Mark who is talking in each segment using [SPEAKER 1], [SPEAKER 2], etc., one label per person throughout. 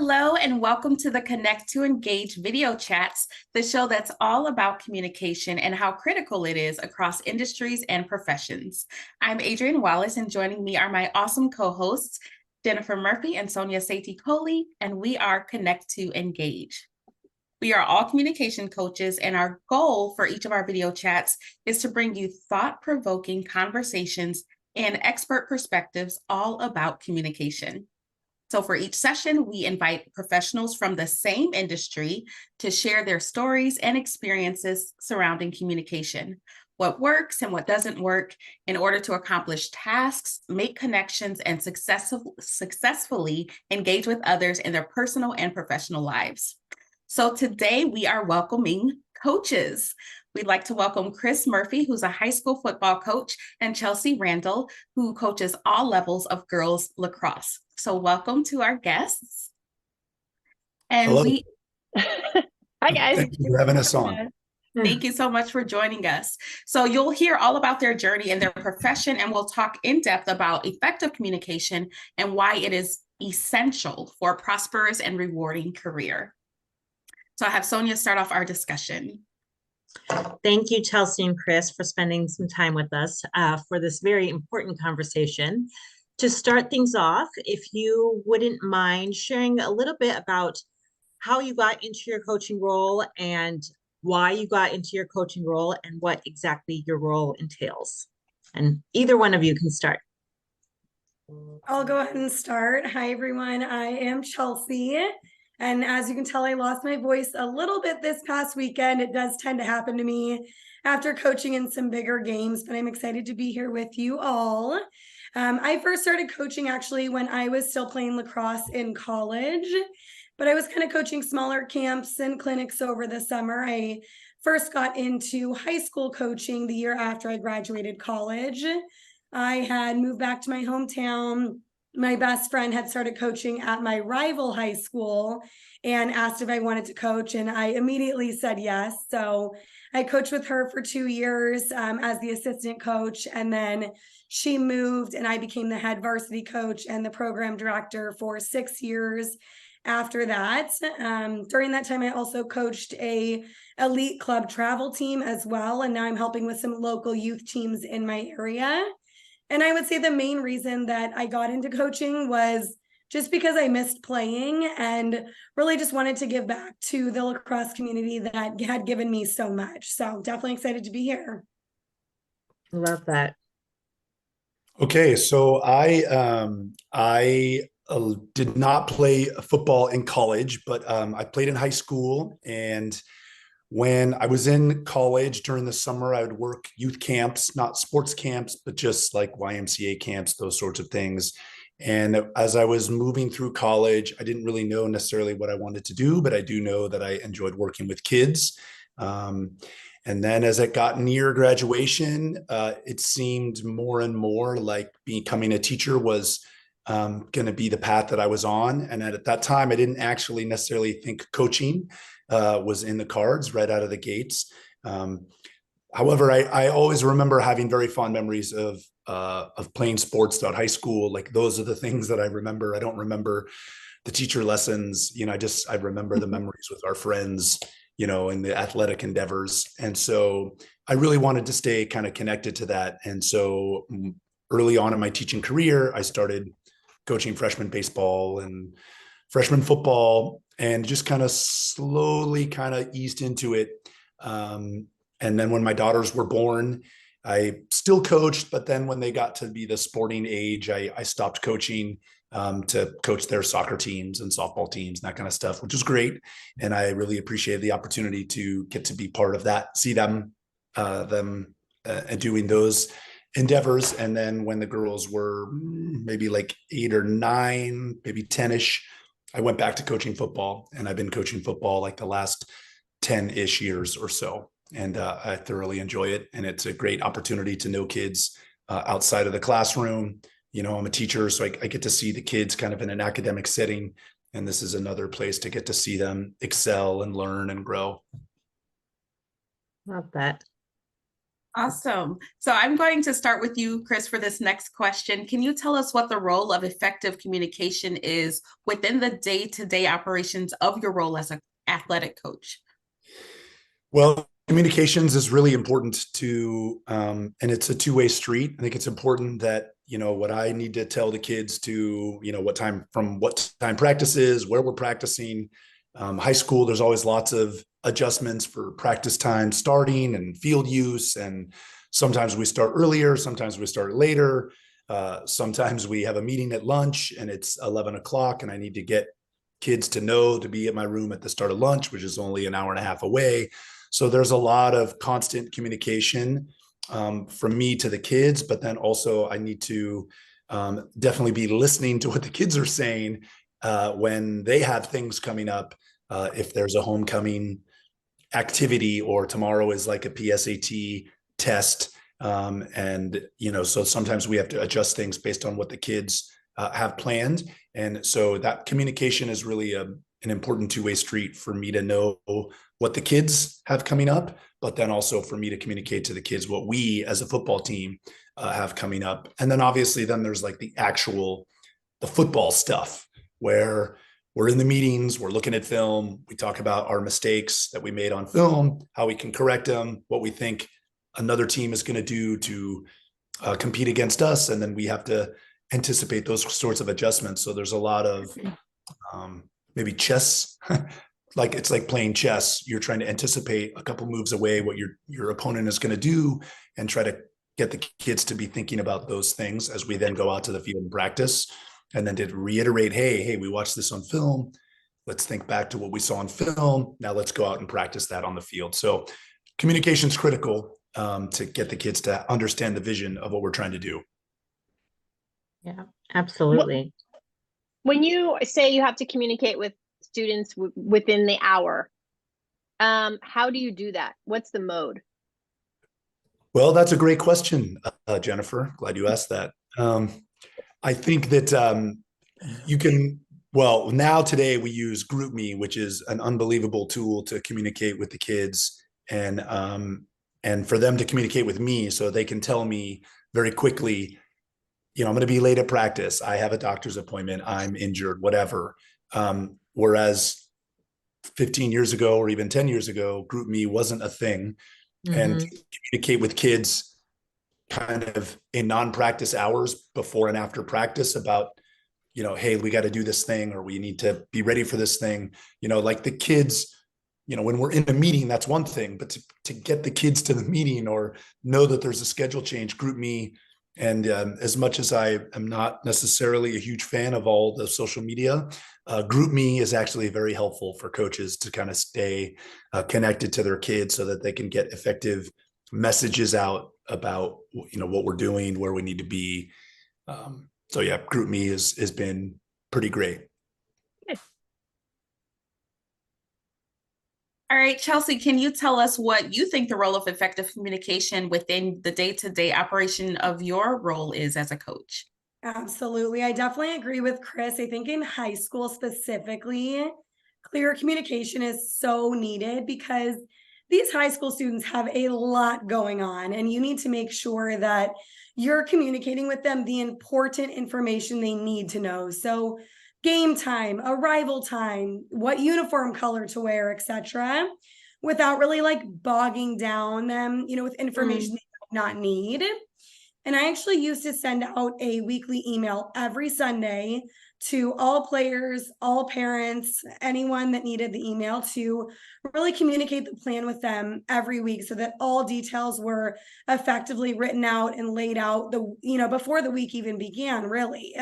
[SPEAKER 1] Hello, and welcome to the Connect to Engage video chats, the show that's all about communication and how critical it is across industries and professions. I'm Adrienne Wallace, and joining me are my awesome co-hosts, Jennifer Murphy and Sonia Sethi-Kohli, and we are Connect to Engage. We are all communication coaches, and our goal for each of our video chats is to bring you thought-provoking conversations and expert perspectives all about communication. So for each session, we invite professionals from the same industry to share their stories and experiences surrounding communication, what works and what doesn't work in order to accomplish tasks, make connections, and successfully engage with others in their personal and professional lives. So today we are welcoming coaches. We'd like to welcome Chris Murphy, who's a high school football coach, and Chelsea Randel, who coaches all levels of girls lacrosse. So welcome to our guests. And
[SPEAKER 2] Hello.
[SPEAKER 3] Hi, guys.
[SPEAKER 2] Thank you for having us on.
[SPEAKER 1] Thank you so much for joining us. So you'll hear all about their journey and their profession, and we'll talk in depth about effective communication and why it is essential for a prosperous and rewarding career. So I have Sonia start off our discussion.
[SPEAKER 3] Thank you, Chelsea and Chris, for spending some time with us for this very important conversation. To start things off, if you wouldn't mind sharing a little bit about how you got into your coaching role and why you got into your coaching role and what exactly your role entails. And either one of you can start.
[SPEAKER 4] I'll go ahead and start. Hi, everyone. I am Chelsea. And as you can tell, I lost my voice a little bit this past weekend. It does tend to happen to me after coaching in some bigger games, but I'm excited to be here with you all. I first started coaching actually when I was still playing lacrosse in college, but I was kind of coaching smaller camps and clinics over the summer. I first got into high school coaching the year after I graduated college. I had moved back to my hometown. My best friend had started coaching at my rival high school and asked if I wanted to coach, and I immediately said yes. So I coached with her for 2 years as the assistant coach, and then she moved and I became the head varsity coach and the program director for 6 years after that. During that time, I also coached a elite club travel team as well, and now I'm helping with some local youth teams in my area. And I would say the main reason that I got into coaching was just because I missed playing and really just wanted to give back to the lacrosse community that had given me so much. So definitely excited to be here.
[SPEAKER 3] Love that.
[SPEAKER 2] Okay, so I did not play football in college, but I played in high school. And when I was in college during the summer, I would work youth camps, not sports camps, but just like YMCA camps, those sorts of things. And as I was moving through college, I didn't really know necessarily what I wanted to do, but I do know that I enjoyed working with kids. And then as it got near graduation, it seemed more and more like becoming a teacher was going to be the path that I was on. And at that time, I didn't actually necessarily think coaching was in the cards right out of the gates. However, I always remember having very fond memories of playing sports throughout high school. Like those are the things that I remember. I don't remember the teacher lessons. I remember the memories with our friends, in the athletic endeavors. And so I really wanted to stay kind of connected to that. And so early on in my teaching career, I started coaching freshman baseball and freshman football and just kind of slowly kind of eased into it. And then when my daughters were born, I still coached, but then when they got to be the sporting age, I stopped coaching to coach their soccer teams and softball teams and that kind of stuff, which was great. And I really appreciated the opportunity to get to be part of that, see them doing those endeavors. And then when the girls were maybe like 8 or 9, maybe 10-ish, I went back to coaching football, and I've been coaching football like the last 10-ish years or so. And I thoroughly enjoy it. And it's a great opportunity to know kids outside of the classroom. I'm a teacher, so I get to see the kids kind of in an academic setting. And this is another place to get to see them excel and learn and grow.
[SPEAKER 3] Love that.
[SPEAKER 1] Awesome. So I'm going to start with you, Chris, for this next question. Can you tell us what the role of effective communication is within the day-to-day operations of your role as an athletic coach?
[SPEAKER 2] Well, communications is really important to, and it's a two-way street. I think it's important that, what I need to tell the kids to, what time practice is, where we're practicing. High school, there's always lots of adjustments for practice time starting and field use. And sometimes we start earlier, sometimes we start later. Sometimes we have a meeting at lunch and it's 11 o'clock and I need to get kids to know to be at my room at the start of lunch, which is only an hour and a half away. So there's a lot of constant communication from me to the kids, but then also I need to definitely be listening to what the kids are saying when they have things coming up. If there's a homecoming activity or tomorrow is like a PSAT test. So sometimes we have to adjust things based on what the kids have planned. And so that communication is really an important two-way street for me to know what the kids have coming up, but then also for me to communicate to the kids what we as a football team have coming up. And then obviously then there's like the football stuff where we're in the meetings, we're looking at film, we talk about our mistakes that we made on film, how we can correct them, what we think another team is going to do to compete against us. And then we have to anticipate those sorts of adjustments. So there's a lot of maybe chess, like it's like playing chess. You're trying to anticipate a couple moves away what your opponent is going to do and try to get the kids to be thinking about those things as we then go out to the field and practice. And then to reiterate, hey, we watched this on film. Let's think back to what we saw on film. Now let's go out and practice that on the field. So communication is critical to get the kids to understand the vision of what we're trying to do.
[SPEAKER 3] Yeah, absolutely.
[SPEAKER 5] When you say you have to communicate with students within the hour, how do you do that? What's the mode?
[SPEAKER 2] Well, that's a great question, Jennifer. Glad you asked that. I think that now today we use GroupMe, which is an unbelievable tool to communicate with the kids and for them to communicate with me so they can tell me very quickly, I'm going to be late at practice. I have a doctor's appointment. I'm injured, whatever. Whereas 15 years ago or even 10 years ago, GroupMe wasn't a thing. Mm-hmm. And communicate with kids kind of in non-practice hours before and after practice about, hey, we got to do this thing or we need to be ready for this thing. Like the kids, when we're in a meeting, that's one thing, but to get the kids to the meeting or know that there's a schedule change, GroupMe. And as much as I am not necessarily a huge fan of all the social media, GroupMe is actually very helpful for coaches to kind of stay connected to their kids so that they can get effective messages out about, what we're doing, where we need to be. So yeah, GroupMe has been pretty great.
[SPEAKER 1] All right, Chelsea, can you tell us what you think the role of effective communication within the day-to-day operation of your role is as a coach?
[SPEAKER 4] Absolutely. I definitely agree with Chris. I think in high school specifically, clear communication is so needed because these high school students have a lot going on and you need to make sure that you're communicating with them the important information they need to know. So game time, arrival time, what uniform color to wear, etc., without really like bogging down them, with information they might not need. And I actually used to send out a weekly email every Sunday to all players, all parents, anyone that needed the email to really communicate the plan with them every week so that all details were effectively written out and laid out before the week even began, really.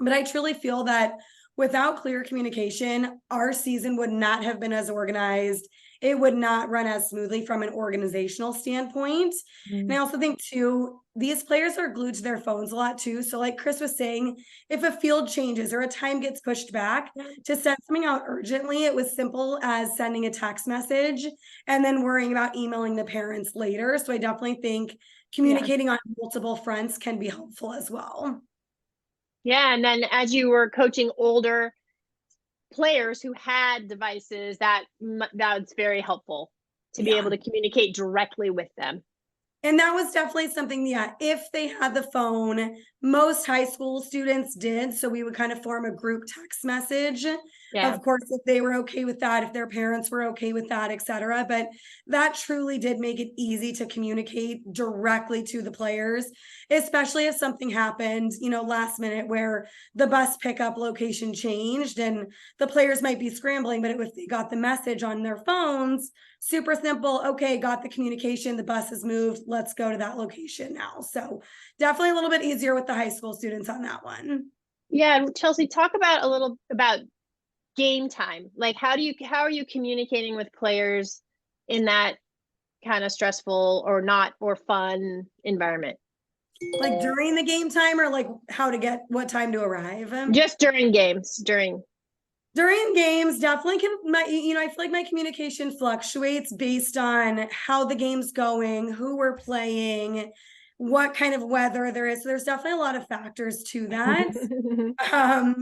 [SPEAKER 4] But I truly feel that without clear communication, our season would not have been as organized. It would not run as smoothly from an organizational standpoint. And I also think too, these players are glued to their phones a lot too. So like Chris was saying, if a field changes or a time gets pushed back, to send something out urgently, it was simple as sending a text message and then worrying about emailing the parents later. So I definitely think communicating on multiple fronts can be helpful as well.
[SPEAKER 5] Yeah, and then as you were coaching older players who had devices, that's very helpful to be able to communicate directly with them.
[SPEAKER 4] And that was definitely something, yeah, if they had the phone, most high school students did. So we would kind of form a group text message.
[SPEAKER 5] Yeah.
[SPEAKER 4] Of course, if they were okay with that, if their parents were okay with that, et cetera. But that truly did make it easy to communicate directly to the players, especially if something happened, last minute where the bus pickup location changed and the players might be scrambling, but if they got the message on their phones, super simple. Okay, got the communication, the bus has moved, let's go to that location now. So definitely a little bit easier with the high school students on that one.
[SPEAKER 5] Yeah, Chelsea, talk about a little about game time. Like how are you communicating with players in that kind of stressful or not or fun environment?
[SPEAKER 4] Like during the game time, or like how to get what time to arrive?
[SPEAKER 5] Just during games, during
[SPEAKER 4] Games, definitely I feel like my communication fluctuates based on how the game's going, who we're playing, what kind of weather there is. So there's definitely a lot of factors to that.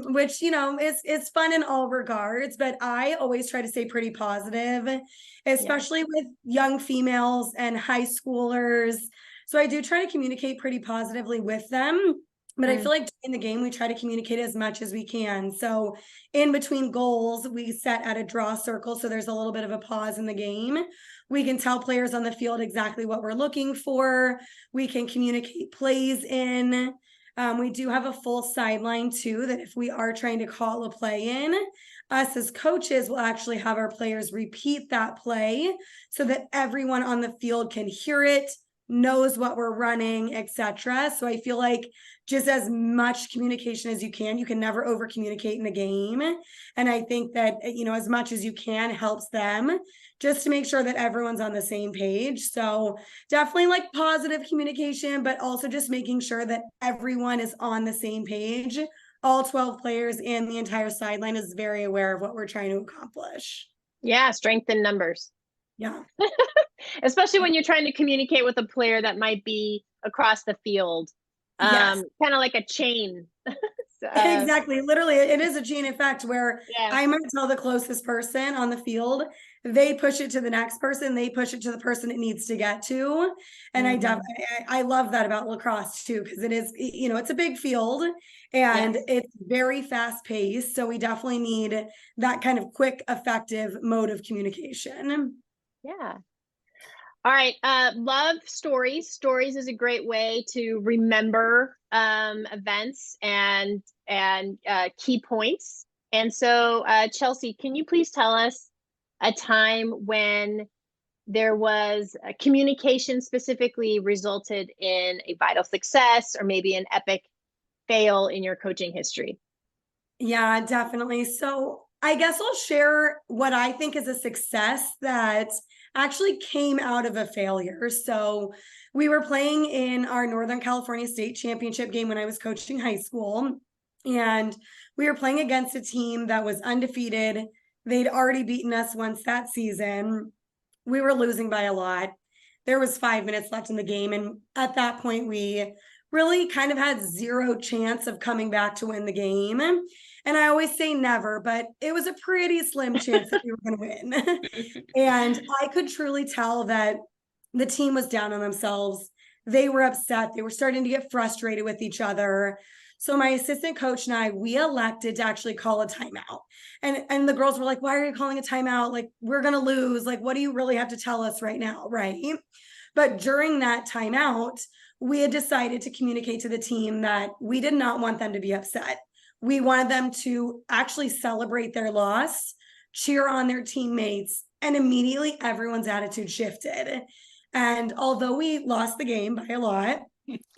[SPEAKER 4] Which is fun in all regards, but I always try to stay pretty positive, especially with young females and high schoolers. So I do try to communicate pretty positively with them, but I feel like in the game we try to communicate as much as we can. So in between goals we set at a draw circle, so there's a little bit of a pause in the game. We can tell players on the field exactly what we're looking for. We can communicate plays in. We do have a full sideline too, that if we are trying to call a play in, us as coaches will actually have our players repeat that play so that everyone on the field can hear it, knows what we're running, etc. So I feel like just as much communication as you can never over communicate in a game. And I think that, as much as you can helps them just to make sure that everyone's on the same page. So definitely like positive communication, but also just making sure that everyone is on the same page. All 12 players and the entire sideline is very aware of what we're trying to accomplish.
[SPEAKER 5] Yeah, strength in numbers.
[SPEAKER 4] Yeah.
[SPEAKER 5] Especially when you're trying to communicate with a player that might be across the field.
[SPEAKER 4] Yes.
[SPEAKER 5] Kind of like a chain.
[SPEAKER 4] Exactly. Literally, it is a chain effect where
[SPEAKER 5] Yeah.
[SPEAKER 4] I might tell the closest person on the field, they push it to the next person, they push it to the person it needs to get to. And I love that about lacrosse too, because it is, it's a big field and it's very fast paced. So we definitely need that kind of quick, effective mode of communication.
[SPEAKER 5] Yeah. All right. Love stories. Stories is a great way to remember events and key points. And so, Chelsea, can you please tell us a time when there was a communication specifically resulted in a vital success or maybe an epic fail in your coaching history?
[SPEAKER 4] Yeah, definitely. So I guess I'll share what I think is a success that actually came out of a failure. So we were playing in our Northern California State Championship game when I was coaching high school, and we were playing against a team that was undefeated. They'd already beaten us once that season. We were losing by a lot. There was 5 minutes left in the game, and at that point we really kind of had zero chance of coming back to win the game. And I always say never, but it was a pretty slim chance that we were going to win. And I could truly tell that the team was down on themselves. They were upset. They were starting to get frustrated with each other. So my assistant coach and I, we elected to actually call a timeout. And the girls were like, why are you calling a timeout? Like, we're going to lose. Like, what do you really have to tell us right now? Right. But during that timeout, we had decided to communicate to the team that we did not want them to be upset. We wanted them to actually celebrate their loss, cheer on their teammates, and immediately everyone's attitude shifted. And although we lost the game by a lot,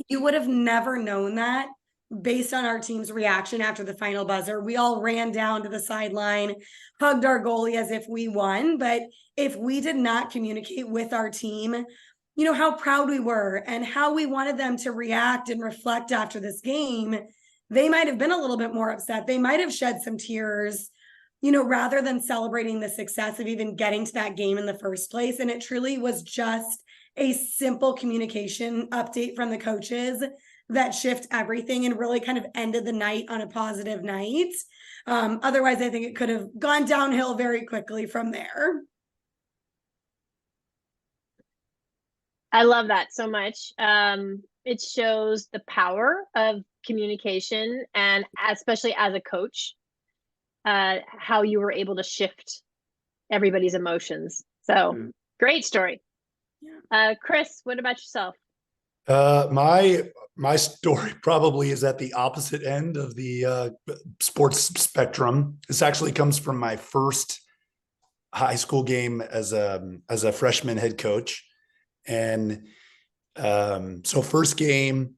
[SPEAKER 4] you would have never known that based on our team's reaction after the final buzzer. We all ran down to the sideline, hugged our goalie as if we won. But if we did not communicate with our team, how proud we were and how we wanted them to react and reflect after this game, they might have been a little bit more upset. They might have shed some tears, rather than celebrating the success of even getting to that game in the first place. And it truly was just a simple communication update from the coaches that shift everything and really kind of ended the night on a positive night. Otherwise, I think it could have gone downhill very quickly from there.
[SPEAKER 5] I love that so much. It shows the power of communication, and especially as a coach, how you were able to shift everybody's emotions. So great story. Chris, what about yourself?
[SPEAKER 2] My story probably is at the opposite end of the sports spectrum. This actually comes from my first high school game as a freshman head coach. And so first game,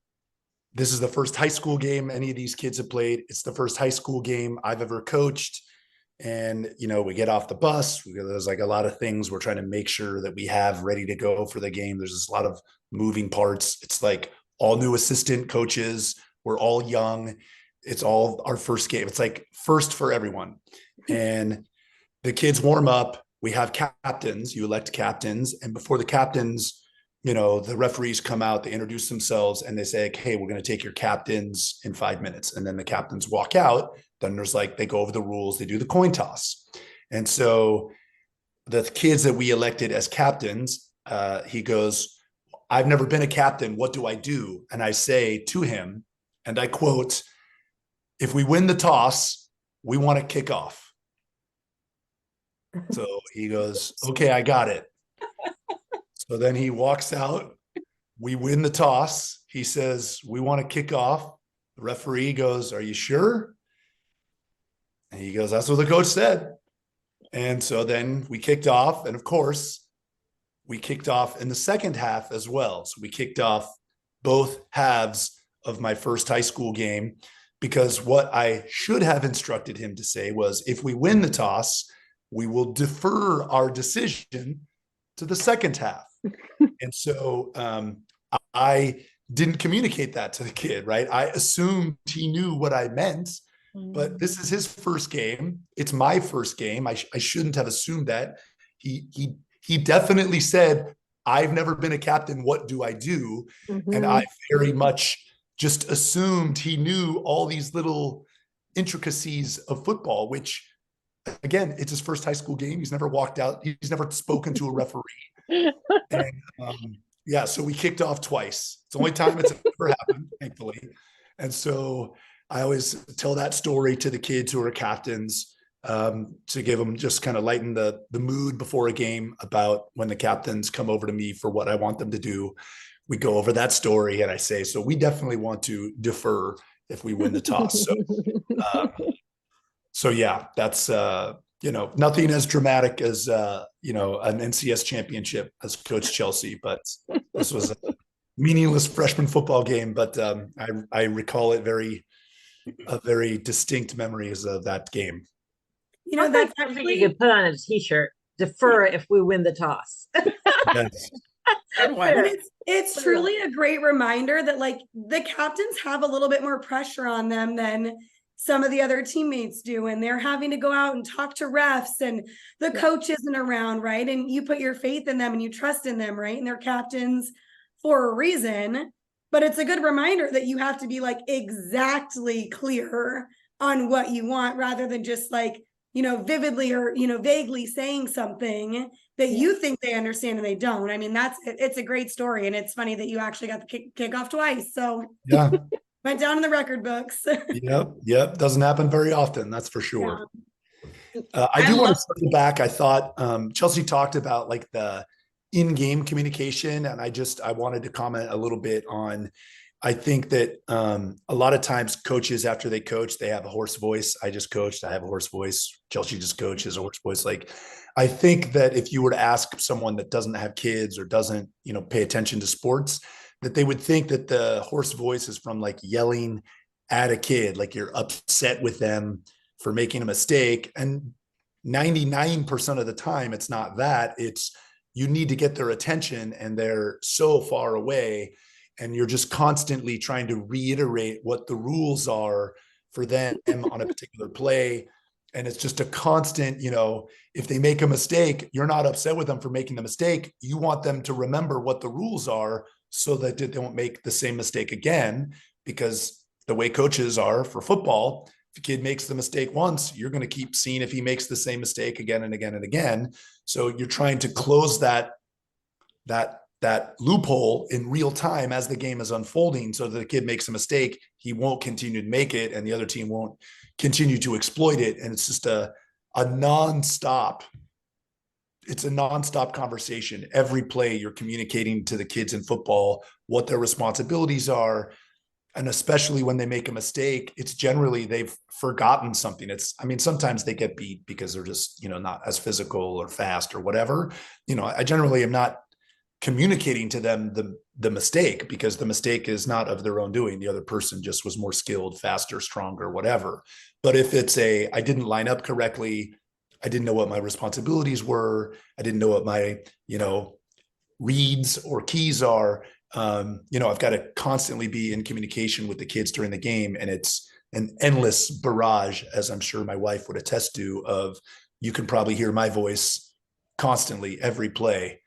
[SPEAKER 2] this is the first high school game any of these kids have played. It's the first high school game I've ever coached. And, we get off the bus. There's like a lot of things we're trying to make sure that we have ready to go for the game. There's a lot of moving parts. It's like all new assistant coaches. We're all young. It's all our first game. It's like first for everyone. And the kids warm up. We have captains. You elect captains. And before the captains, the referees come out, they introduce themselves, and they say, hey, we're going to take your captains in 5 minutes. And then the captains walk out. Then there's they go over the rules. They do the coin toss. And so the kids that we elected as captains, he goes, I've never been a captain. What do I do? And I say to him, and I quote, if we win the toss, we want to kick off. So he goes, okay, I got it. So then he walks out. We win the toss. He says, we want to kick off. The referee goes, are you sure? And he goes, that's what the coach said. And so then we kicked off. And of course, we kicked off in the second half as well. So we kicked off both halves of my first high school game, because what I should have instructed him to say was, if we win the toss, we will defer our decision to the second half. And so I didn't communicate that to the kid, right? I assumed he knew what I meant, but this is his first game. It's my first game. I shouldn't have assumed that. He definitely said, I've never been a captain. What do I do? And I very much just assumed he knew all these little intricacies of football, which, again, it's his first high school game. He's never walked out. He's never spoken to a referee. And so we kicked off twice. It's the only time it's ever happened, thankfully. And so I always tell that story to the kids who are captains, to give them, just kind of lighten the mood before a game, about when the captains come over to me for what I want them to do. We go over that story, and I say, so we definitely want to defer if we win the toss. So yeah, that's, nothing as dramatic as, an NCS championship as Coach Chelsea, but this was a meaningless freshman football game. But I recall it very distinct memories of that game.
[SPEAKER 3] That's actually, you could put on a t-shirt, defer if we win the toss.
[SPEAKER 2] Yes.
[SPEAKER 4] It's truly a great reminder that the captains have a little bit more pressure on them than some of the other teammates do, and they're having to go out and talk to refs, and the coach isn't around, right? And you put your faith in them and you trust in them, right? And they're captains for a reason, but it's a good reminder that you have to be exactly clear on what you want, rather than just vividly or vaguely saying something that you think they understand and they don't. I mean, it's a great story, and it's funny that you actually got the kickoff twice. So
[SPEAKER 2] yeah,
[SPEAKER 4] went down in the record books.
[SPEAKER 2] Yep. Doesn't happen very often, that's for sure. I do want to circle back. I thought Chelsea talked about the in-game communication, and I wanted to comment a little bit on, I think that a lot of times coaches, after they coach, they have a hoarse voice. I just coached, I have a hoarse voice. Chelsea just coaches, a hoarse voice. I think that if you were to ask someone that doesn't have kids or doesn't, pay attention to sports, that they would think that the hoarse voice is from yelling at a kid, you're upset with them for making a mistake. And 99% of the time, it's not that. It's, you need to get their attention, and they're so far away, and you're just constantly trying to reiterate what the rules are for them on a particular play. And it's just a constant, if they make a mistake, you're not upset with them for making the mistake. You want them to remember what the rules are so that they don't make the same mistake again, because the way coaches are for football, if a kid makes the mistake once, you're going to keep seeing if he makes the same mistake again and again and again. So you're trying to close that that loophole in real time as the game is unfolding, so that the kid makes a mistake, he won't continue to make it, and the other team won't continue to exploit it. And it's just a nonstop. It's a nonstop conversation. Every play, you're communicating to the kids in football what their responsibilities are. And especially when they make a mistake, it's generally they've forgotten something. I mean, sometimes they get beat because they're just, not as physical or fast or whatever. I generally am not communicating to them the mistake, because the mistake is not of their own doing. The other person just was more skilled, faster, stronger, whatever. But if it's I didn't line up correctly, I didn't know what my responsibilities were, I didn't know what my, reads or keys are, I've got to constantly be in communication with the kids during the game. And it's an endless barrage, as I'm sure my wife would attest to, of you can probably hear my voice constantly every play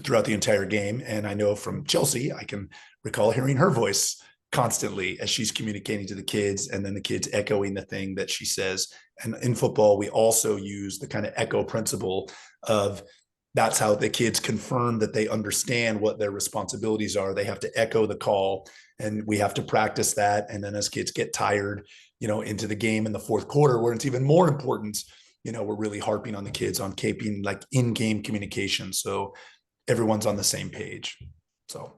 [SPEAKER 2] throughout the entire game. And I know from Chelsea, I can recall hearing her voice constantly as she's communicating to the kids, and then the kids echoing the thing that she says. And in football, we also use the kind of echo principle of, that's how the kids confirm that they understand what their responsibilities are. They have to echo the call, and we have to practice that. And then as kids get tired, into the game in the fourth quarter, where it's even more important, we're really harping on the kids on keeping like in-game communication, so everyone's on the same page.
[SPEAKER 1] So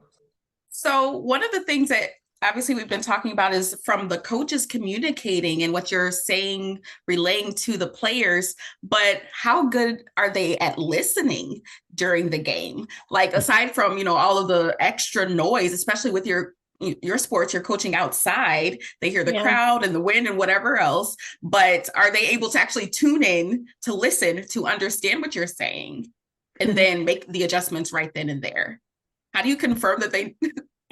[SPEAKER 1] one of the things that obviously we've been talking about is from the coaches communicating and what you're saying, relaying to the players, but how good are they at listening during the game? Like, aside from, all of the extra noise, especially with your sports, you're coaching outside, they hear the crowd and the wind and whatever else, but are they able to actually tune in to listen, to understand what you're saying, and then make the adjustments right then and there? How do you confirm that they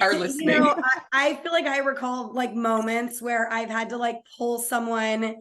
[SPEAKER 1] are listening?
[SPEAKER 4] I feel like I recall like moments where I've had to like pull someone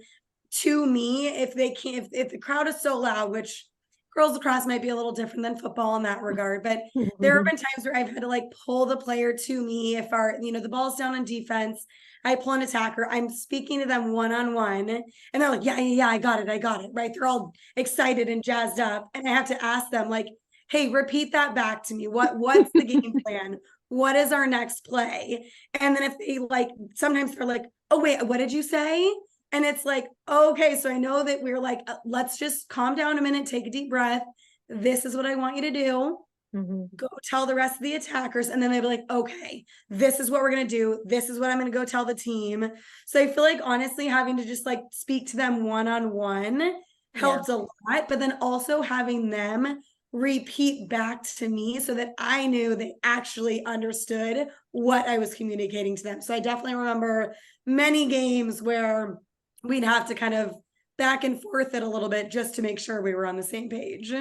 [SPEAKER 4] to me if they can't, if the crowd is so loud, which girls lacrosse might be a little different than football in that regard, but there have been times where I've had to like pull the player to me. If the ball's down on defense, I pull an attacker, I'm speaking to them one-on-one, and they're like, yeah, I got it. Right. They're all excited and jazzed up. And I have to ask them like, hey, repeat that back to me. What's the game plan? What is our next play? And then if they like, sometimes they're like, oh wait, what did you say? And it's like, okay, so I know that we're like, let's just calm down a minute, take a deep breath. This is what I want you to do. Go tell the rest of the attackers. And then they'd be like, okay, this is what we're going to do. This is what I'm going to go tell the team. So I feel like honestly, having to just like speak to them one-on-one helped a lot, but then also having them repeat back to me so that I knew they actually understood what I was communicating to them. So I definitely remember many games where we'd have to kind of back and forth it a little bit just to make sure we were on the same page.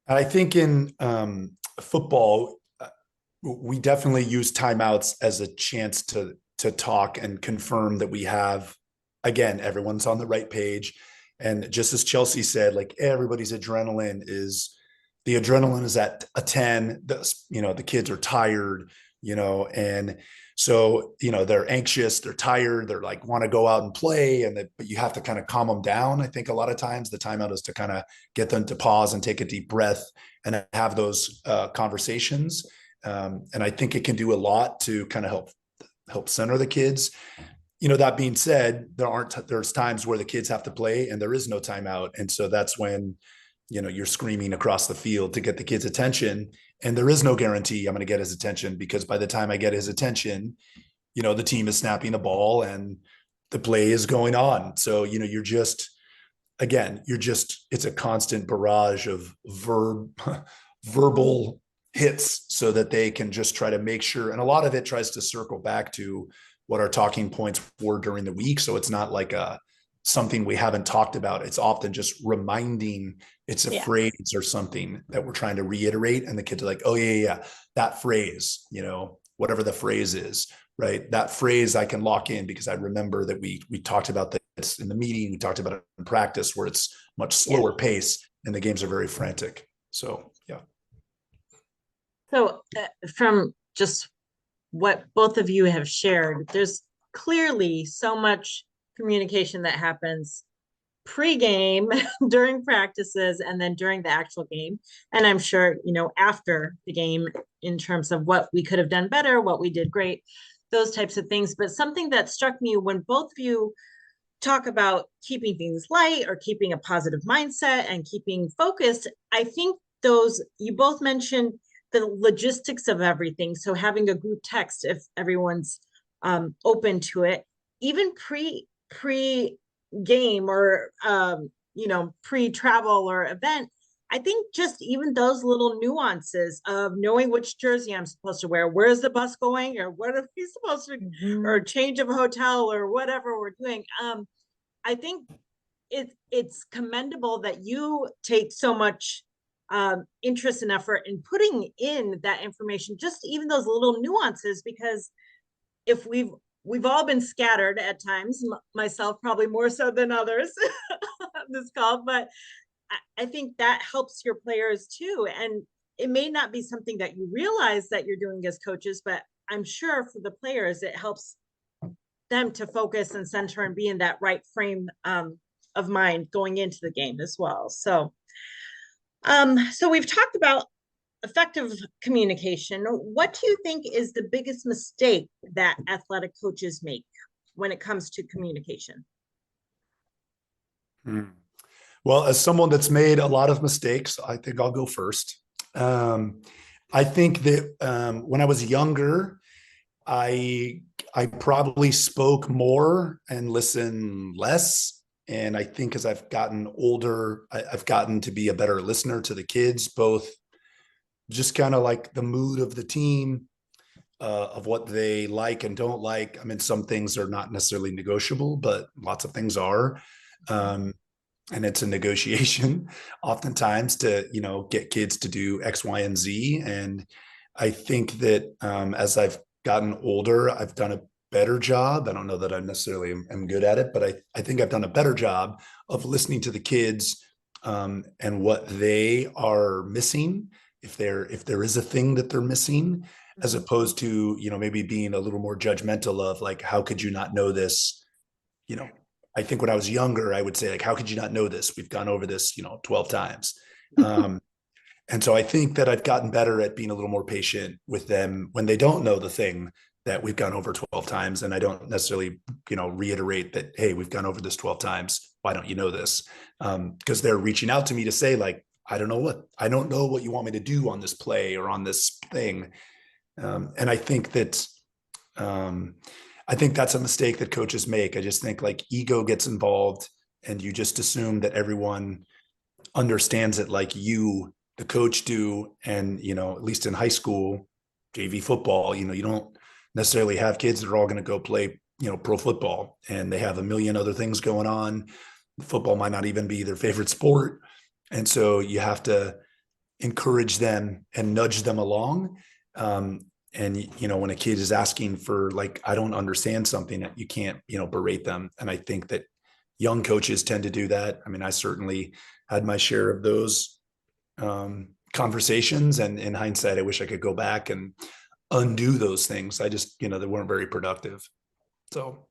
[SPEAKER 2] I think in football, we definitely use timeouts as a chance to talk and confirm that we have, again, everyone's on the right page. And just as Chelsea said, like everybody's adrenaline is at a 10. The kids are tired, and so, they're anxious, they're tired, they're like, want to go out and play. But you have to kind of calm them down. I think a lot of times the timeout is to kind of get them to pause and take a deep breath and have those conversations. And I think it can do a lot to kind of help center the kids. That being said, there's times where the kids have to play and there is no timeout. And so that's when, you're screaming across the field to get the kid's attention. And there is no guarantee I'm going to get his attention, because by the time I get his attention, the team is snapping the ball and the play is going on. So, it's a constant barrage of verbal hits so that they can just try to make sure. And a lot of it tries to circle back to what our talking points were during the week. So it's not like something we haven't talked about. It's often just reminding, it's a phrase or something that we're trying to reiterate. And the kids are like, oh yeah, that phrase, whatever the phrase is, right? That phrase I can lock in because I remember that we talked about this in the meeting. We talked about it in practice where it's much slower pace and the games are very frantic. So, yeah.
[SPEAKER 3] So from just what both of you have shared, there's clearly so much communication that happens pre-game, during practices, and then during the actual game. And I'm sure, after the game in terms of what we could have done better, what we did great, those types of things. But something that struck me when both of you talk about keeping things light or keeping a positive mindset and keeping focused, I think you both mentioned the logistics of everything. So having a group text, if everyone's open to it, even pre game or pre-travel or event, I think just even those little nuances of knowing which jersey I'm supposed to wear, where's the bus going, or what are we supposed to, or change of a hotel or whatever we're doing. I think it's commendable that you take so much interest and effort in putting in that information, just even those little nuances, because if we've all been scattered at times, myself probably more so than others on this call, but I think that helps your players too. And it may not be something that you realize that you're doing as coaches, but I'm sure for the players, it helps them to focus and center and be in that right frame of mind going into the game as well. So we've talked about effective communication. What do you think is the biggest mistake that athletic coaches make when it comes to communication?
[SPEAKER 2] Well, as someone that's made a lot of mistakes, I think I'll go first. I think that when I was younger, I probably spoke more and listened less. And I think as I've gotten older, I've gotten to be a better listener to the kids, both just kind of like the mood of the team, of what they like and don't like. I mean, some things are not necessarily negotiable, but lots of things are. And it's a negotiation oftentimes to, get kids to do X, Y, and Z. And I think that as I've gotten older, I've done a better job. I don't know that I necessarily am good at it, but I think I've done a better job of listening to the kids and what they are missing, if there is a thing that they're missing, as opposed to, maybe being a little more judgmental of like, how could you not know this? I think when I was younger, I would say like, how could you not know this? We've gone over this, 12 times. And so I think that I've gotten better at being a little more patient with them when they don't know the thing that we've gone over 12 times. And I don't necessarily, reiterate that, hey, we've gone over this 12 times. Why don't you know this? Because they're reaching out to me to say like, I don't know what you want me to do on this play or on this thing. And I think that's a mistake that coaches make. I just think like ego gets involved and you just assume that everyone understands it like you, the coach, do. And, at least in high school, JV football, you don't necessarily have kids that are all going to go play, pro football, and they have a million other things going on. Football might not even be their favorite sport. And so you have to encourage them and nudge them along. And, when a kid is asking for like, I don't understand something, that you can't, berate them. And I think that young coaches tend to do that. I mean, I certainly had my share of those conversations, and in hindsight, I wish I could go back and undo those things. I just, they weren't very productive. So.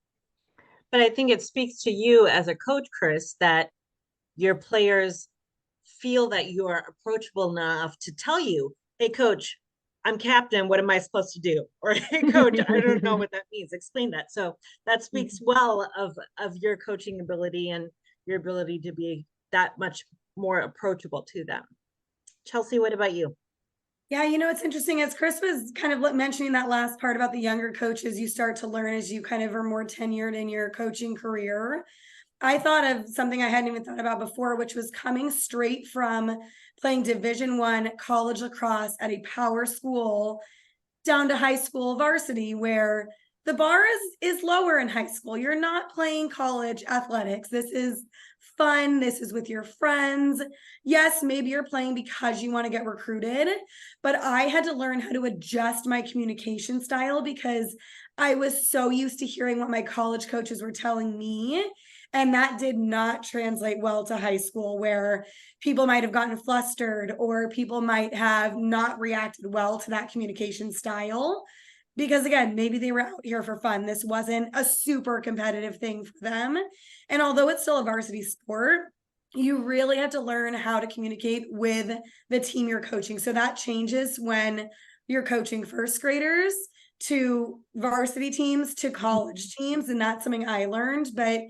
[SPEAKER 3] But I think it speaks to you as a coach, Chris, that your players feel that you are approachable enough to tell you, hey, coach, I'm captain. What am I supposed to do? Or, hey, coach, I don't know what that means. Explain that. So that speaks well of your coaching ability and your ability to be that much more approachable to them. Chelsea, what about you?
[SPEAKER 4] Yeah, it's interesting. As Chris was kind of mentioning that last part about the younger coaches, you start to learn as you kind of are more tenured in your coaching career. I thought of something I hadn't even thought about before, which was coming straight from playing Division I college lacrosse at a power school down to high school varsity, where the bar is lower in high school. You're not playing college athletics. This is fun. This is with your friends. Yes, maybe you're playing because you want to get recruited, but I had to learn how to adjust my communication style because I was so used to hearing what my college coaches were telling me. And that did not translate well to high school, where people might have gotten flustered or people might have not reacted well to that communication style. because again, maybe they were out here for fun. This wasn't a super competitive thing for them. And although it's still a varsity sport, you really have to learn how to communicate with the team you're coaching. So that changes when you're coaching first graders to varsity teams to college teams. And that's something I learned. But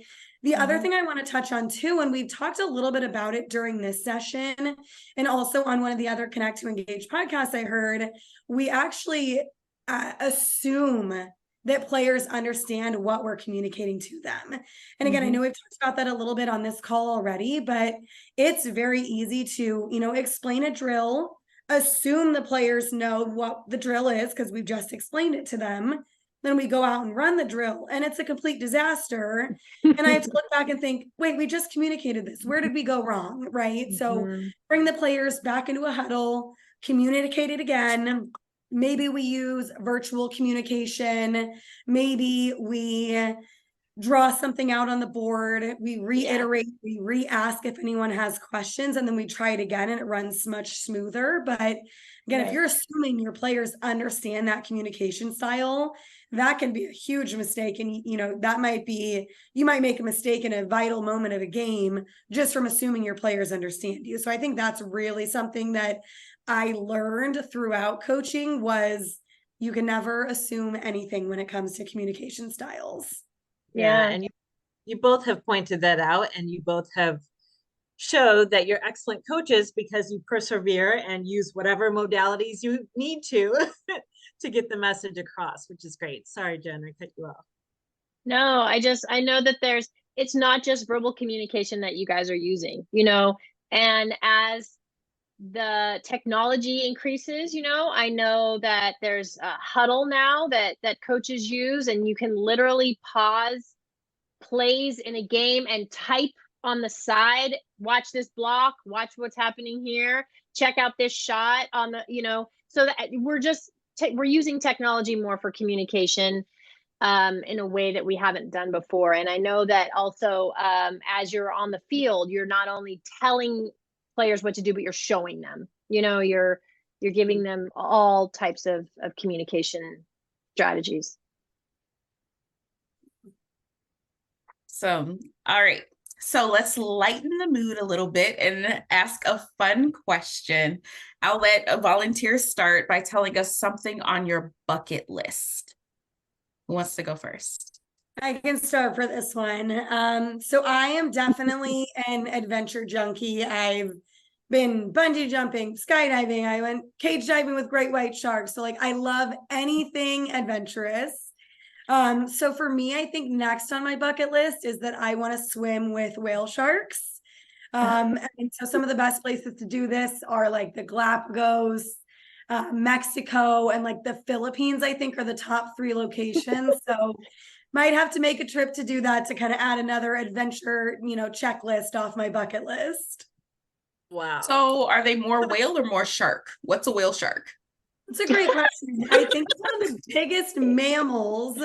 [SPEAKER 4] the other thing I want to touch on too, and we've talked a little bit about it during this session and also on one of the other Connect to Engage podcasts I heard, we actually assume that players understand what we're communicating to them. And again, I know we've talked about that a little bit on this call already, but it's very easy to, explain a drill, assume the players know what the drill is because we've just explained it to them. Then we go out and run the drill and it's a complete disaster. And I have to look back and think, wait, we just communicated this. Where did we go wrong? Right. So bring the players back into a huddle, communicate it again. Maybe we use virtual communication. Maybe we draw something out on the board. We reiterate, we re-ask if anyone has questions, and then we try it again and it runs much smoother. But again, if you're assuming your players understand that communication style, that can be a huge mistake. And, that might be, you might make a mistake in a vital moment of a game just from assuming your players understand you. So I think that's really something that I learned throughout coaching was you can never assume anything when it comes to communication styles.
[SPEAKER 3] Yeah. And you both have pointed that out, and you both have showed that you're excellent coaches because you persevere and use whatever modalities you need to get the message across, which is great. Sorry, Jen, I cut you off.
[SPEAKER 5] No, I know that it's not just verbal communication that you guys are using, and as the technology increases, I know that there's a huddle now that coaches use, and you can literally pause plays in a game and type on the side, watch this block, watch what's happening here, check out this shot on the, so that we're using technology more for communication in a way that we haven't done before. And I know that also as you're on the field, you're not only telling players what to do, but you're showing them, you're giving them all types of communication strategies.
[SPEAKER 1] So, all right. So let's lighten the mood a little bit and ask a fun question. I'll let a volunteer start by telling us something on your bucket list. Who wants to go first?
[SPEAKER 4] I can start for this one. So I am definitely an adventure junkie. I've been bungee jumping, skydiving. I went cage diving with great white sharks. So I love anything adventurous. So for me, I think next on my bucket list is that I want to swim with whale sharks. And so some of the best places to do this are the Galapagos, Mexico, and the Philippines, I think are the top 3 locations. So might have to make a trip to do that to kind of add another adventure, checklist off my bucket list.
[SPEAKER 3] Wow.
[SPEAKER 1] So are they more whale or more shark? What's a whale shark?
[SPEAKER 4] It's a great question. I think it's one of the biggest mammals,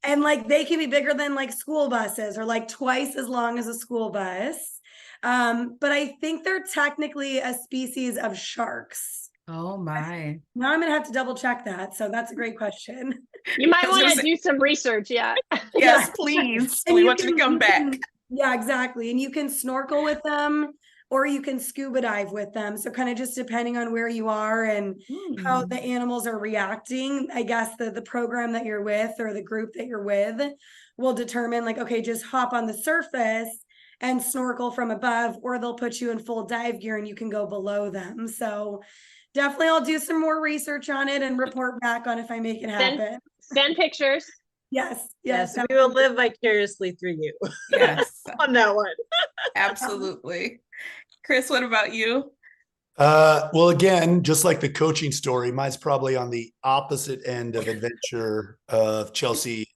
[SPEAKER 4] and they can be bigger than school buses or twice as long as a school bus. But I think they're technically a species of sharks.
[SPEAKER 1] Oh my.
[SPEAKER 4] Now I'm gonna have to double check that. So that's a great question.
[SPEAKER 5] You might want to do some research. Yeah.
[SPEAKER 1] Yes, please. We want you to come back.
[SPEAKER 4] Yeah, exactly. And you can snorkel with them, or you can scuba dive with them. So kind of just depending on where you are and how the animals are reacting, I guess the program that you're with or the group that you're with will determine okay, just hop on the surface and snorkel from above, or they'll put you in full dive gear and you can go below them. So definitely I'll do some more research on it and report back on if I make it happen.
[SPEAKER 5] Send pictures.
[SPEAKER 4] Yes.
[SPEAKER 3] We will live vicariously through you.
[SPEAKER 1] Yes.
[SPEAKER 3] On that one.
[SPEAKER 1] Absolutely. Chris, what about you?
[SPEAKER 2] Well, again, just like the coaching story, mine's probably on the opposite end of adventure of Chelsea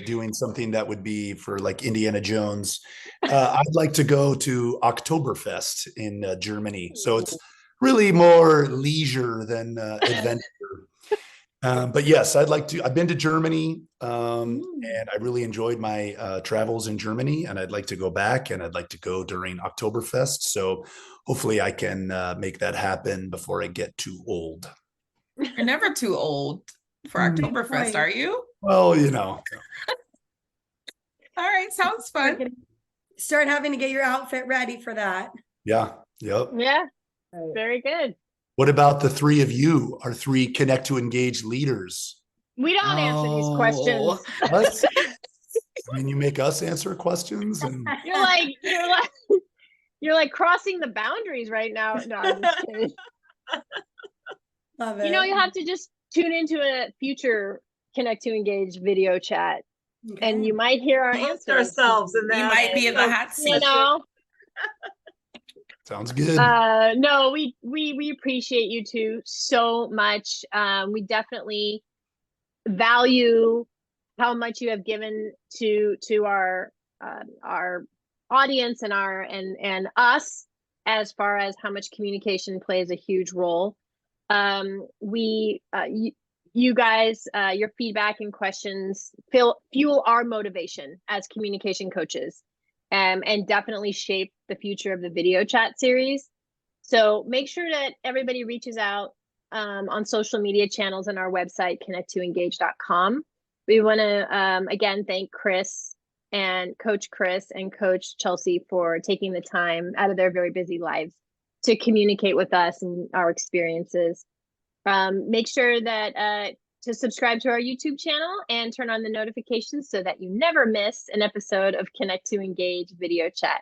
[SPEAKER 2] doing something that would be for Indiana Jones. I'd like to go to Oktoberfest in Germany. So it's really more leisure than adventure. But yes, I've been to Germany and I really enjoyed my travels in Germany, and I'd like to go back, and I'd like to go during Oktoberfest. So hopefully I can make that happen before I get too old.
[SPEAKER 1] You're never too old. for Oktoberfest, are you?
[SPEAKER 2] Well,
[SPEAKER 1] All right, sounds fun.
[SPEAKER 4] Start having to get your outfit ready for that.
[SPEAKER 2] yeah. Yep.
[SPEAKER 5] Yeah, very good.
[SPEAKER 2] What about the three of you, our three Connect to Engage leaders?
[SPEAKER 5] We don't answer these questions.
[SPEAKER 2] What? I mean, you make us answer questions, and
[SPEAKER 5] You're like crossing the boundaries right now. No, I'm just kidding.
[SPEAKER 4] Love it.
[SPEAKER 5] You'll have to just tune into a future Connect to Engage video chat, and you might hear our answers.
[SPEAKER 3] Ourselves, and
[SPEAKER 1] We might be in the hot seat.
[SPEAKER 2] sounds good.
[SPEAKER 5] No, we appreciate you two so much. We definitely value how much you have given to our audience and us, as far as how much communication plays a huge role. You guys, your feedback and questions fuel our motivation as communication coaches, and definitely shape the future of the video chat series. So make sure that everybody reaches out on social media channels and our website, connecttoengage.com. We want to, again, thank Chris and Coach Chelsea for taking the time out of their very busy lives to communicate with us and our experiences. Make sure that to subscribe to our YouTube channel and turn on the notifications so that you never miss an episode of Connect to Engage video chat.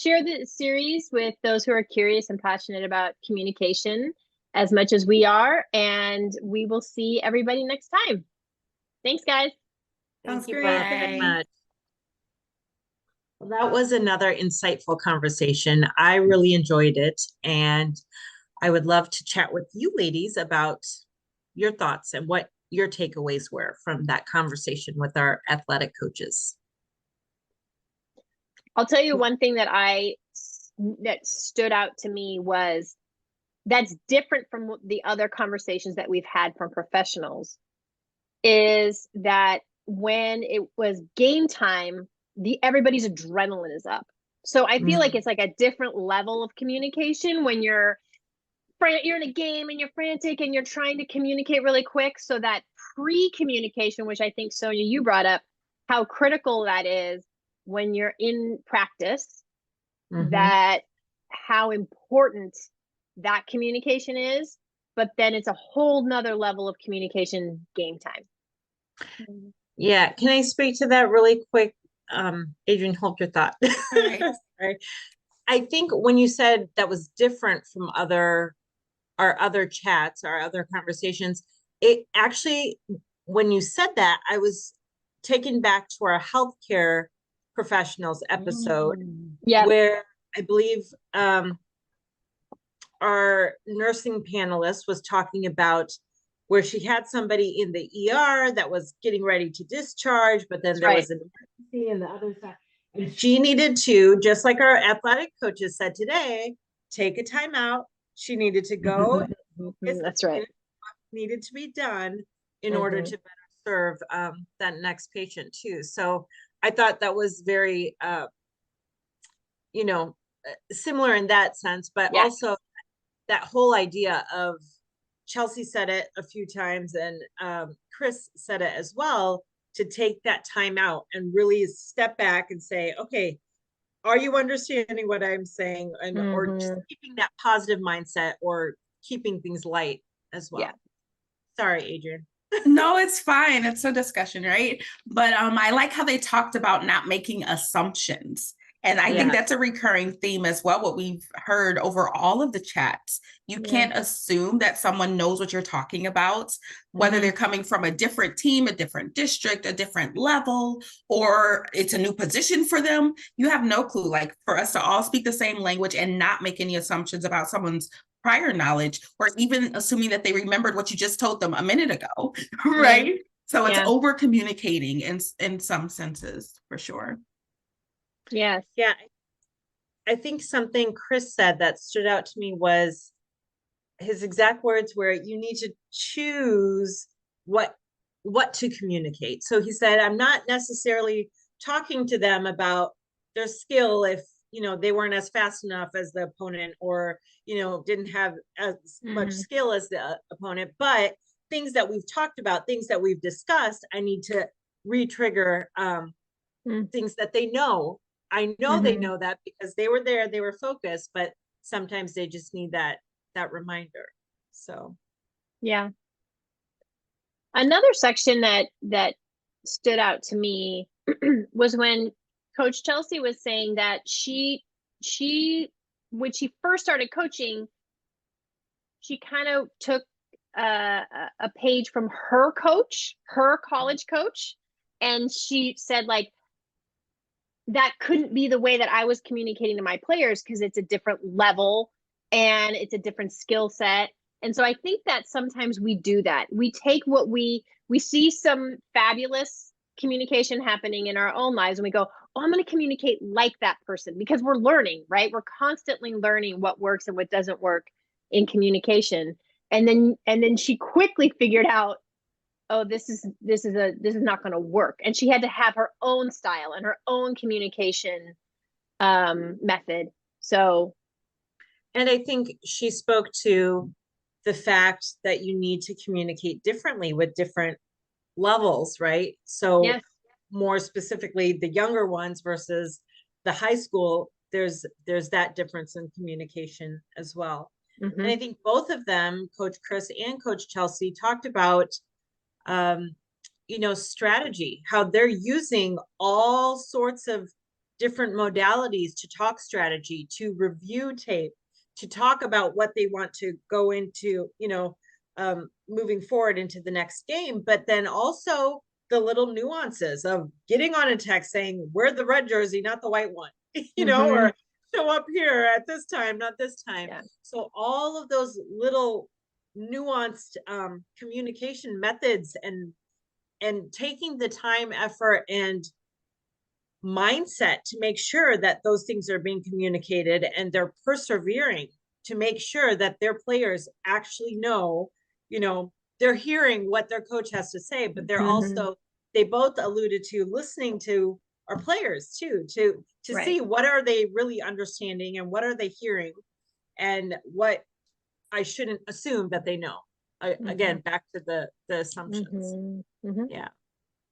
[SPEAKER 5] Share the series with those who are curious and passionate about communication as much as we are, and we will see everybody next time. Thanks, guys.
[SPEAKER 4] Sounds
[SPEAKER 3] Thank you
[SPEAKER 4] great.
[SPEAKER 3] both very much. Well, that was another insightful conversation. I really enjoyed it, and I would love to chat with you ladies about your thoughts and what your takeaways were from that conversation with our athletic coaches.
[SPEAKER 5] I'll tell you one thing that stood out to me was that's different from the other conversations that we've had from professionals, is that when it was game time, everybody's adrenaline is up. So I feel like it's like a different level of communication when you're in a game and you're frantic and you're trying to communicate really quick. So that pre-communication, which I think, Sonia, you brought up, how critical that is when you're in practice, that how important that communication is, but then it's a whole nother level of communication game time.
[SPEAKER 3] Yeah, can I speak to that really quick? Adrienne, hold your thought.
[SPEAKER 1] Right.
[SPEAKER 3] Sorry. I think when you said that was different from our other chats, our other conversations, it actually, when you said that, I was taken back to our healthcare professionals episode, where I believe our nursing panelist was talking about where she had somebody in the ER that was getting ready to discharge, but then there was an emergency and the other side. And she needed to, just like our athletic coaches said today, take a timeout. She needed to go.
[SPEAKER 5] That's right.
[SPEAKER 3] What needed to be done in order to better serve that next patient too. So I thought that was very, similar in that sense, but also that whole idea of, Chelsea said it a few times, and Chris said it as well, to take that time out and really step back and say, okay, are you understanding what I'm saying? And or just keeping that positive mindset, or keeping things light as well. Sorry, Adrienne.
[SPEAKER 1] No, it's fine. It's a discussion, right? But I like how they talked about not making assumptions. And I think that's a recurring theme as well, what we've heard over all of the chats. You can't assume that someone knows what you're talking about, whether they're coming from a different team, a different district, a different level, or it's a new position for them. You have no clue. Like, for us to all speak the same language and not make any assumptions about someone's prior knowledge, or even assuming that they remembered what you just told them a minute ago, right? So it's over communicating in some senses, for sure.
[SPEAKER 5] Yes.
[SPEAKER 3] Yeah. I think something Chris said that stood out to me was his exact words were, you need to choose what to communicate. So he said, I'm not necessarily talking to them about their skill if, they weren't as fast enough as the opponent, or, didn't have as much skill as the opponent, but things that we've talked about, things that we've discussed, I need to re-trigger things that they know. I know they know that because they were there, they were focused, but sometimes they just need that reminder. So
[SPEAKER 5] yeah. Another section that stood out to me was when Coach Chelsea was saying that she when she first started coaching, she kind of took a page from her coach, her college coach, and she said, like, that couldn't be the way that I was communicating to my players because it's a different level and it's a different skill set. And so I think that sometimes we do that. We take what we see some fabulous communication happening in our own lives and we go, oh, I'm going to communicate like that person, because we're learning, right? We're constantly learning what works and what doesn't work in communication. And then she quickly figured out, oh, this is not going to work. And she had to have her own style and her own communication method. So,
[SPEAKER 3] and I think she spoke to the fact that you need to communicate differently with different levels, right? So
[SPEAKER 5] yes.
[SPEAKER 3] More specifically, the younger ones versus the high school, there's that difference in communication as well. And I think both of them, Coach Chris and Coach Chelsea, talked about strategy, how they're using all sorts of different modalities to talk strategy, to review tape, to talk about what they want to go into, moving forward into the next game, but then also the little nuances of getting on a text saying, wear the red jersey, not the white one, or show up here at this time, not this time. Yeah. So all of those little nuanced communication methods and taking the time, effort, and mindset to make sure that those things are being communicated, and they're persevering to make sure that their players actually know, they're hearing what their coach has to say, but they're also, they both alluded to listening to our players too, to right. see what are they really understanding and what are they hearing and what I shouldn't assume that they know. Again, back to the assumptions. Yeah.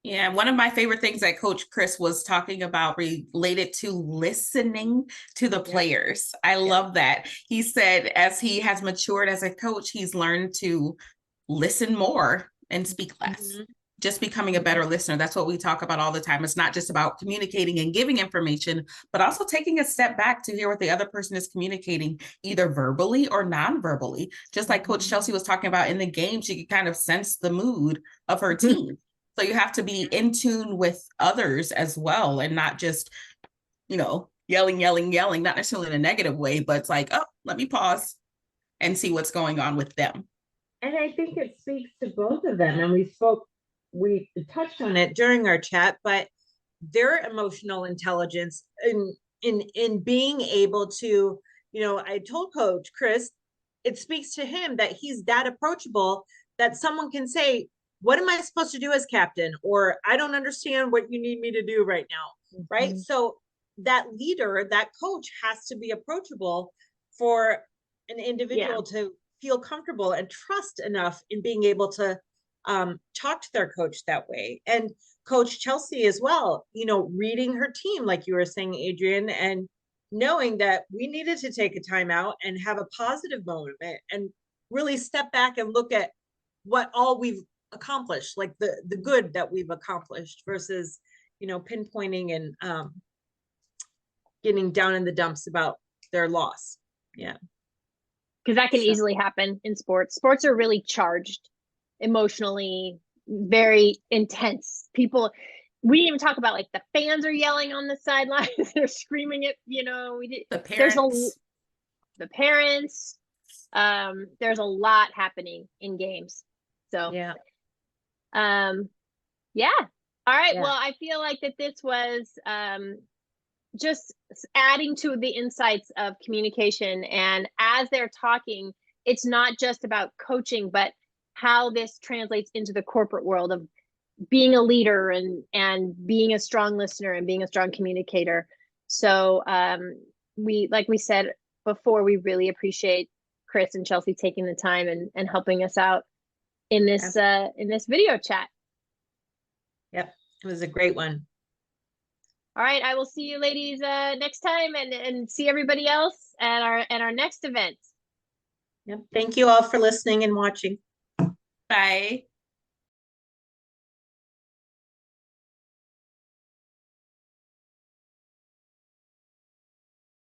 [SPEAKER 1] Yeah, one of my favorite things that Coach Chris was talking about related to listening to the players. I love that. He said as he has matured as a coach, he's learned to listen more and speak less. Just becoming a better listener. That's what we talk about all the time. It's not just about communicating and giving information, but also taking a step back to hear what the other person is communicating, either verbally or non-verbally. Just like Coach Chelsea was talking about in the game, she could kind of sense the mood of her team. So you have to be in tune with others as well, and not just, yelling, not necessarily in a negative way, but it's like, oh, let me pause and see what's going on with them.
[SPEAKER 3] And I think it speaks to both of them. And we touched on it during our chat, but their emotional intelligence in being able to, I told Coach Chris, it speaks to him that he's that approachable that someone can say, what am I supposed to do as captain? Or I don't understand what you need me to do right now. Right. So that leader, that coach has to be approachable for an individual to feel comfortable and trust enough in being able to talk to their coach that way. And Coach Chelsea as well, reading her team, like you were saying, Adrienne, and knowing that we needed to take a time out and have a positive moment and really step back and look at what all we've accomplished, like the good that we've accomplished versus, pinpointing and getting down in the dumps about their loss. Yeah.
[SPEAKER 5] Because that can easily happen in sports. Sports are really charged emotionally, very intense. People, we didn't even talk about like the fans are yelling on the sidelines. They're screaming at,
[SPEAKER 1] the parents.
[SPEAKER 5] The parents. There's a lot happening in games. So
[SPEAKER 3] yeah.
[SPEAKER 5] Yeah. All right. Yeah. Well, I feel like that this was just adding to the insights of communication. And as they're talking, it's not just about coaching, but how this translates into the corporate world of being a leader and being a strong listener and being a strong communicator. So like we said before, we really appreciate Chris and Chelsea taking the time and helping us out in this video chat.
[SPEAKER 3] Yep, it was a great one.
[SPEAKER 5] All right, I will see you ladies next time, and see everybody else at our next event.
[SPEAKER 3] Yep. Thank you all for listening and watching.
[SPEAKER 1] Bye.